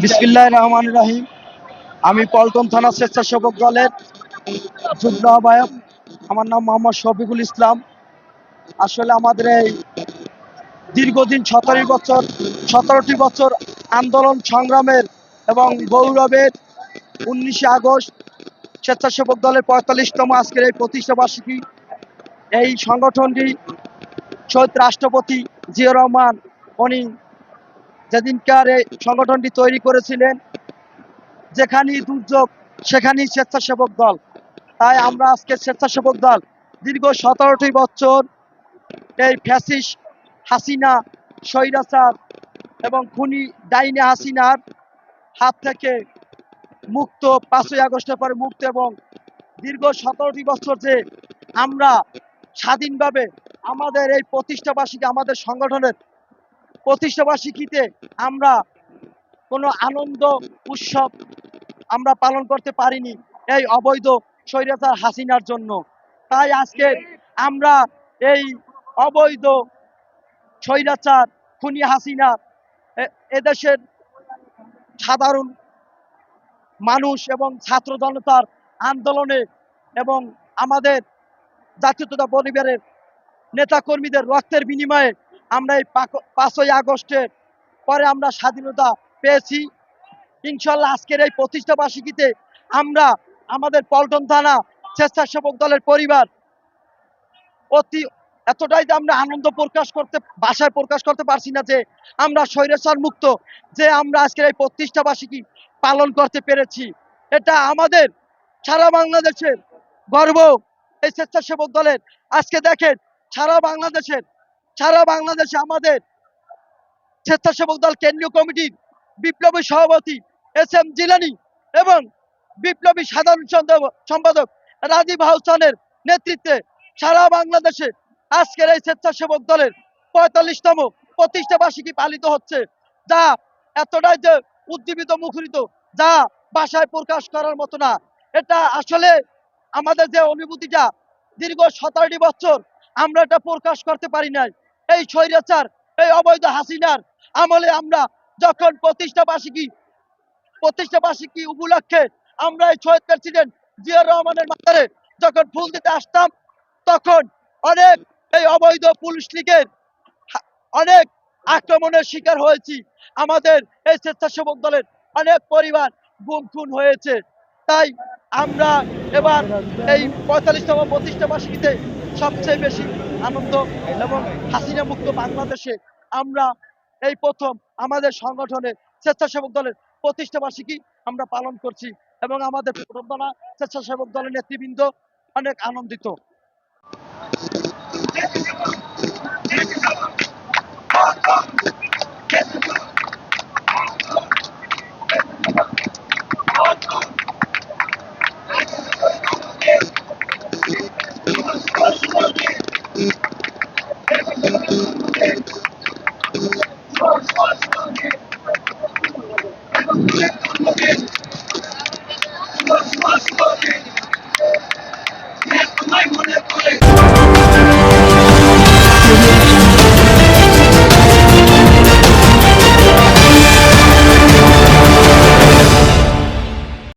বিসমিল্লাহির রহমানির রহিম। আমি পল্টন থানা স্বেচ্ছাসেবক দলের যুগ্ম আহ্বায়ক। আমার নাম মোহাম্মদ শফিকুল ইসলাম। আসলে আমাদের এই দীর্ঘদিন 17টি বছর আন্দোলন সংগ্রামের এবং গৌরবের 19শে আগস্ট স্বেচ্ছাসেবক দলের 45তম আজকের এই প্রতিষ্ঠা বার্ষিকী। এই সংগঠনটি শহীদ রাষ্ট্রপতি জিয়াউর রহমান উনি যেদিনকার এই সংগঠনটি তৈরি করেছিলেন, যেখানেই দুর্যোগ সেখানেই স্বেচ্ছাসেবক দল। তাই আমরা আজকে স্বেচ্ছাসেবক দল দীর্ঘ 17টি বছর এই ফ্যাসিস্ট হাসিনা, স্বৈরাচার এবং খুনি ডাইনে হাসিনার হাত থেকে মুক্ত, 5ই আগস্টের পরে মুক্ত, এবং দীর্ঘ 17টি বছর যে আমরা স্বাধীনভাবে আমাদের এই প্রতিষ্ঠাবার্ষিকী, আমাদের সংগঠনের প্রতিষ্ঠাবার্ষিকীতে আমরা কোনো আনন্দ উৎসব আমরা পালন করতে পারিনি এই অবৈধ স্বৈরাচার হাসিনার জন্য। তাই আজকে আমরা এই অবৈধ স্বৈরাচার খুনি হাসিনা এদেশের সাধারণ মানুষ এবং ছাত্র জনতার আন্দোলনে এবং আমাদের জাতীয়তা পরিবারের নেতাকর্মীদের রক্তের বিনিময়ে আমরা এই 5ই আগস্টের পরে আমরা স্বাধীনতা পেয়েছি। ইনশাল্লাহ আজকের এই প্রতিষ্ঠা বার্ষিকীতে আমরা আমাদের পল্টন থানা স্বেচ্ছাসেবক দলের পরিবার এতটাই যে আমরা আনন্দ ভাষায় প্রকাশ করতে পারছি না যে আমরা স্বৈরাচার মুক্ত, যে আমরা আজকের এই প্রতিষ্ঠা বার্ষিকী পালন করতে পেরেছি। এটা আমাদের সারা বাংলাদেশের গর্ব এই স্বেচ্ছাসেবক দলের। আজকে দেখেন সারা বাংলাদেশে আমাদের স্বেচ্ছাসেবক দল কেন্দ্রীয় কমিটির বিপ্লবী সভাপতি SM জিলানী এবং বিপ্লবী সাধারণ সম্পাদক রাজীব হাসানের নেতৃত্বে সারা বাংলাদেশে আজকের এই স্বেচ্ছাসেবক দলের 45তম প্রতিষ্ঠা বার্ষিকী পালিত হচ্ছে, যা এতটাই যে উজ্জীবিত মুখরিত, যা ভাষায় প্রকাশ করার মতো না। এটা আসলে আমাদের যে অনুভূতিটা দীর্ঘ 17টি বছর আমরা এটা প্রকাশ করতে পারি নাই। এই স্বৈরাচার, এই অবৈধ হাসিনার আমলে আমরা যখন প্রতিষ্ঠা বার্ষিকী উপলক্ষে আমরা এই শহীদ প্রেসিডেন্ট জিয়াউর রহমানের মাজারে যখন ফুল দিতে আসতাম, তখন অনেক এই অবৈধ পুলিশ লীগের অনেক আক্রমণের শিকার হয়েছি। আমাদের এই স্বেচ্ছাসেবক দলের অনেক পরিবার গুম খুন হয়েছে। তাই আমরা এবার এই 45তম প্রতিষ্ঠা বার্ষিকীতে সবচেয়ে বেশি আনন্দ এবং হাসিনা মুক্ত বাংলাদেশে আমরা এই প্রথম আমাদের সংগঠনের স্বেচ্ছাসেবক দলের প্রতিষ্ঠা বার্ষিকী আমরা পালন করছি, এবং আমাদের প্রধান স্বেচ্ছাসেবক দলের নেতৃবৃন্দ অনেক আনন্দিত।